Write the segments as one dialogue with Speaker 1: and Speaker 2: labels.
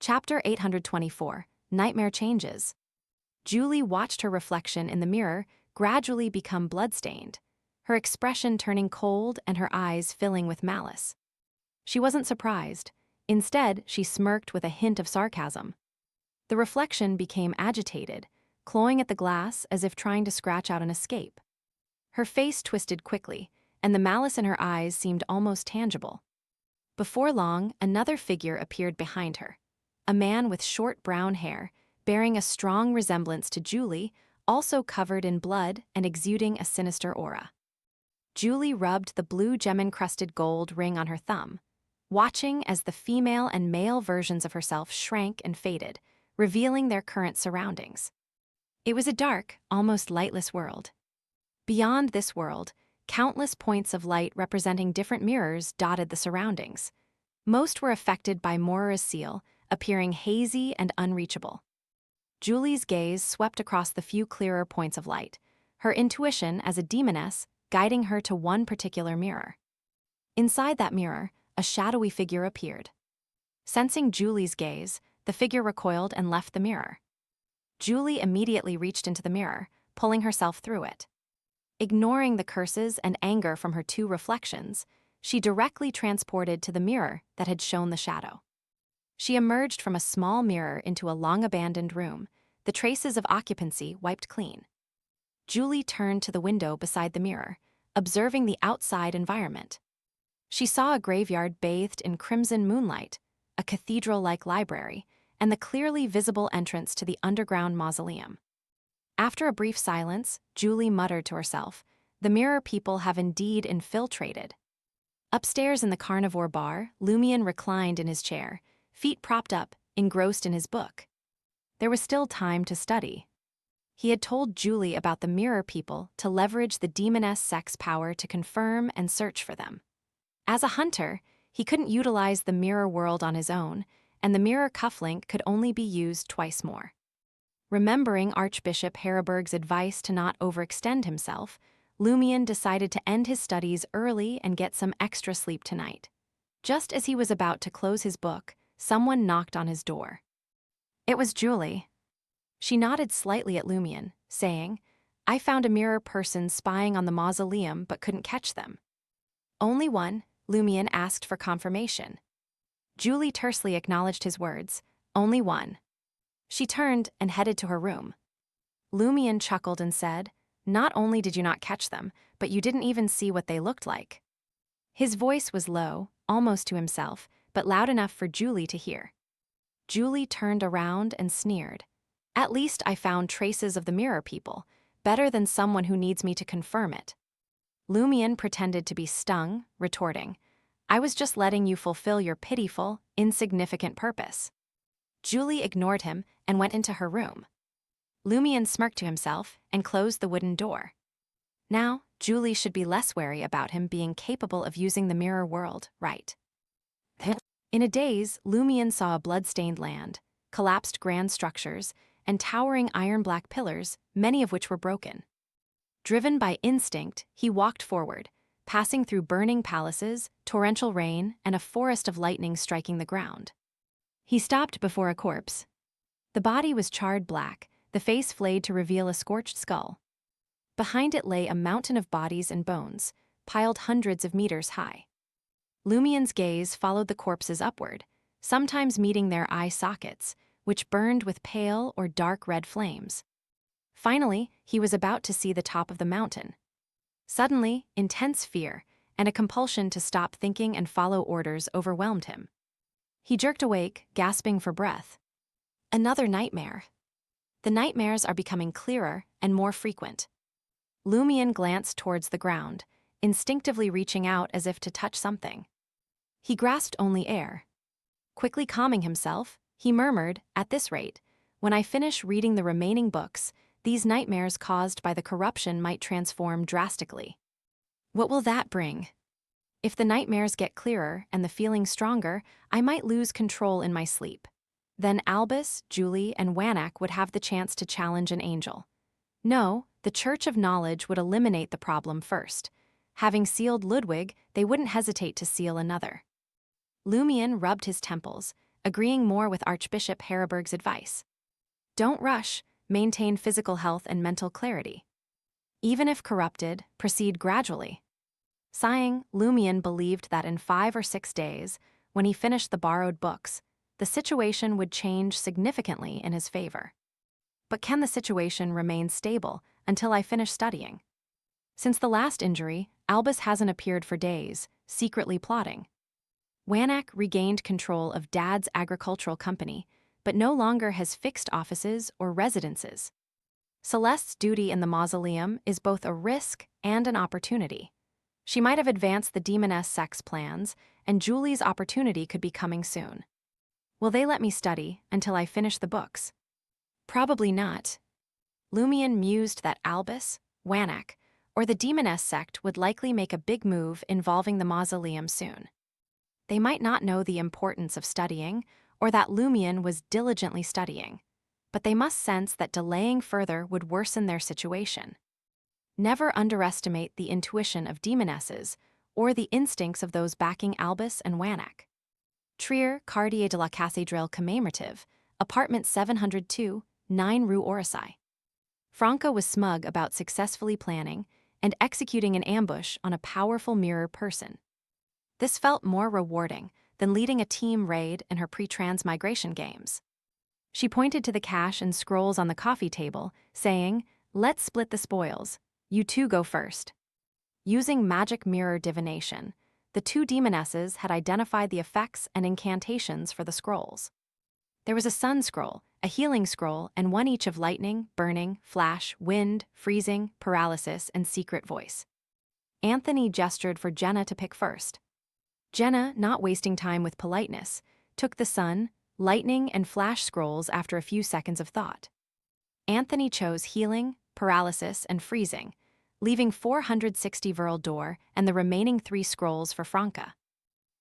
Speaker 1: Chapter 824, Nightmare Changes. Julie watched her reflection in the mirror gradually become bloodstained, her expression turning cold and her eyes filling with malice. She wasn't surprised. Instead, she smirked with a hint of sarcasm. The reflection became agitated, clawing at the glass as if trying to scratch out an escape. Her face twisted quickly, and the malice in her eyes seemed almost tangible. Before long, another figure appeared behind her. A man with short brown hair, bearing a strong resemblance to Julie, also covered in blood and exuding a sinister aura. Julie rubbed the blue gem-encrusted gold ring on her thumb, watching as the female and male versions of herself shrank and faded, revealing their current surroundings. It was a dark, almost lightless world. Beyond this world, countless points of light representing different mirrors dotted the surroundings. Most were affected by Moira's seal, appearing hazy and unreachable. Julie's gaze swept across the few clearer points of light, her intuition as a demoness guiding her to one particular mirror. Inside that mirror, a shadowy figure appeared. Sensing Julie's gaze, the figure recoiled and left the mirror. Julie immediately reached into the mirror, pulling herself through it. Ignoring the curses and anger from her two reflections, she directly transported to the mirror that had shown the shadow. She emerged from a small mirror into a long-abandoned room, the traces of occupancy wiped clean. Julie turned to the window beside the mirror, observing the outside environment. She saw a graveyard bathed in crimson moonlight, a cathedral-like library, and the clearly visible entrance to the underground mausoleum. After a brief silence, Julie muttered to herself, "The mirror people have indeed infiltrated." Upstairs in the carnivore bar, Lumion reclined in his chair, feet propped up, engrossed in his book. There was still time to study. He had told Julie about the mirror people to leverage the demoness sex power to confirm and search for them. As a hunter, he couldn't utilize the mirror world on his own, and the mirror cufflink could only be used twice more. Remembering Archbishop Harroburg's advice to not overextend himself, Lumion decided to end his studies early and get some extra sleep tonight. Just as he was about to close his book, someone knocked on his door. It was Julie. She nodded slightly at Lumion, saying, "I found a mirror person spying on the mausoleum but couldn't catch them." "Only one," Lumion asked for confirmation. Julie tersely acknowledged his words, "Only one." She turned and headed to her room. Lumion chuckled and said, "Not only did you not catch them, but you didn't even see what they looked like." His voice was low, almost to himself, but loud enough for Julie to hear. Julie turned around and sneered. "At least I found traces of the mirror people, better than someone who needs me to confirm it." Lumion pretended to be stung, retorting, "I was just letting you fulfill your pitiful, insignificant purpose." Julie ignored him and went into her room. Lumion smirked to himself and closed the wooden door. Now, Julie should be less wary about him being capable of using the mirror world, right? In a daze, Lumion saw a blood-stained land, collapsed grand structures, and towering iron-black pillars, many of which were broken. Driven by instinct, he walked forward, passing through burning palaces, torrential rain, and a forest of lightning striking the ground. He stopped before a corpse. The body was charred black, the face flayed to reveal a scorched skull. Behind it lay a mountain of bodies and bones, piled hundreds of meters high. Lumion's gaze followed the corpses upward, sometimes meeting their eye sockets, which burned with pale or dark red flames. Finally, he was about to see the top of the mountain. Suddenly, intense fear and a compulsion to stop thinking and follow orders overwhelmed him. He jerked awake, gasping for breath. Another nightmare. The nightmares are becoming clearer and more frequent. Lumion glanced towards the ground, instinctively reaching out as if to touch something. He grasped only air. Quickly calming himself, he murmured, "At this rate, when I finish reading the remaining books, these nightmares caused by the corruption might transform drastically. What will that bring? If the nightmares get clearer and the feeling stronger, I might lose control in my sleep. Then Albus, Julie, and Wanak would have the chance to challenge an angel. No, the Church of Knowledge would eliminate the problem first. Having sealed Ludwig, they wouldn't hesitate to seal another." Lumion rubbed his temples, agreeing more with Archbishop Harroburg's advice. Don't rush, maintain physical health and mental clarity. Even if corrupted, proceed gradually. Sighing, Lumion believed that in 5 or 6 days, when he finished the borrowed books, the situation would change significantly in his favor. But can the situation remain stable until I finish studying? Since the last injury, Albus hasn't appeared for days, secretly plotting. Wanak regained control of Dad's agricultural company, but no longer has fixed offices or residences. Celeste's duty in the mausoleum is both a risk and an opportunity. She might have advanced the demoness sex plans, and Julie's opportunity could be coming soon. Will they let me study until I finish the books? Probably not. Lumion mused that Albus, Wanak, or the demoness sect would likely make a big move involving the mausoleum soon. They might not know the importance of studying, or that Lumion was diligently studying, but they must sense that delaying further would worsen their situation. Never underestimate the intuition of demonesses or the instincts of those backing Albus and Wanak. Trier, Quartier de la Cathédrale commémorative, apartment 702, 9 Rue Orsay. Franca was smug about successfully planning and executing an ambush on a powerful mirror person. This felt more rewarding than leading a team raid in her pre-transmigration games. She pointed to the cash and scrolls on the coffee table, saying, "Let's split the spoils. You two go first." Using magic mirror divination, the two demonesses had identified the effects and incantations for the scrolls. There was a sun scroll, a healing scroll, and one each of lightning, burning, flash, wind, freezing, paralysis, and secret voice. Anthony gestured for Jenna to pick first. Jenna, not wasting time with politeness, took the sun, lightning, and flash scrolls after a few seconds of thought. Anthony chose healing, paralysis, and freezing, leaving 460 Verl d'Or and the remaining 3 scrolls for Franca.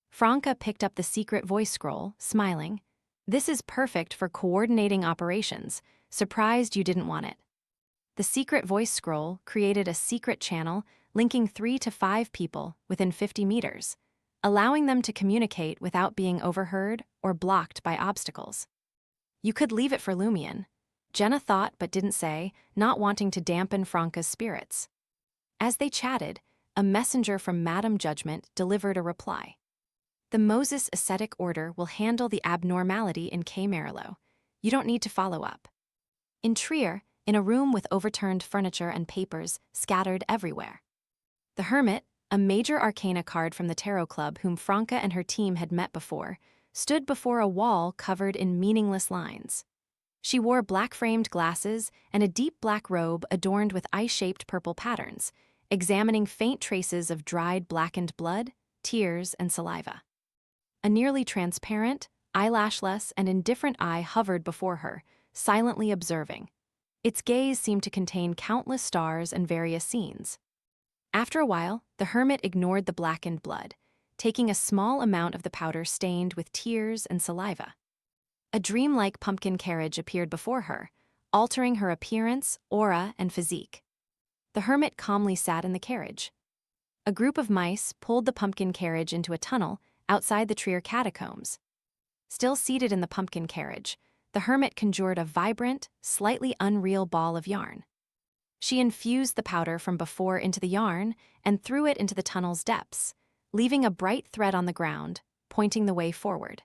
Speaker 1: Franca picked up the secret voice scroll, smiling. "This is perfect for coordinating operations. Surprised you didn't want it." The secret voice scroll created a secret channel linking 3 to 5 people within 50 meters, allowing them to communicate without being overheard or blocked by obstacles. You could leave it for Lumion, Jenna thought but didn't say, not wanting to dampen Franca's spirits. As they chatted, a messenger from Madame Judgment delivered a reply. "The Moses Ascetic Order will handle the abnormality in K. Marillo. You don't need to follow up." In Trier, in a room with overturned furniture and papers scattered everywhere. The Hermit, a major arcana card from the Tarot Club whom Franca and her team had met before, stood before a wall covered in meaningless lines. She wore black-framed glasses and a deep black robe adorned with eye-shaped purple patterns, examining faint traces of dried blackened blood, tears, and saliva. A nearly transparent, eyelashless, and indifferent eye hovered before her, silently observing. Its gaze seemed to contain countless stars and various scenes. After a while, the Hermit ignored the blackened blood, taking a small amount of the powder stained with tears and saliva. A dreamlike pumpkin carriage appeared before her, altering her appearance, aura, and physique. The Hermit calmly sat in the carriage. A group of mice pulled the pumpkin carriage into a tunnel outside the Trier catacombs. Still seated in the pumpkin carriage, the Hermit conjured a vibrant, slightly unreal ball of yarn. She infused the powder from before into the yarn and threw it into the tunnel's depths, leaving a bright thread on the ground, pointing the way forward.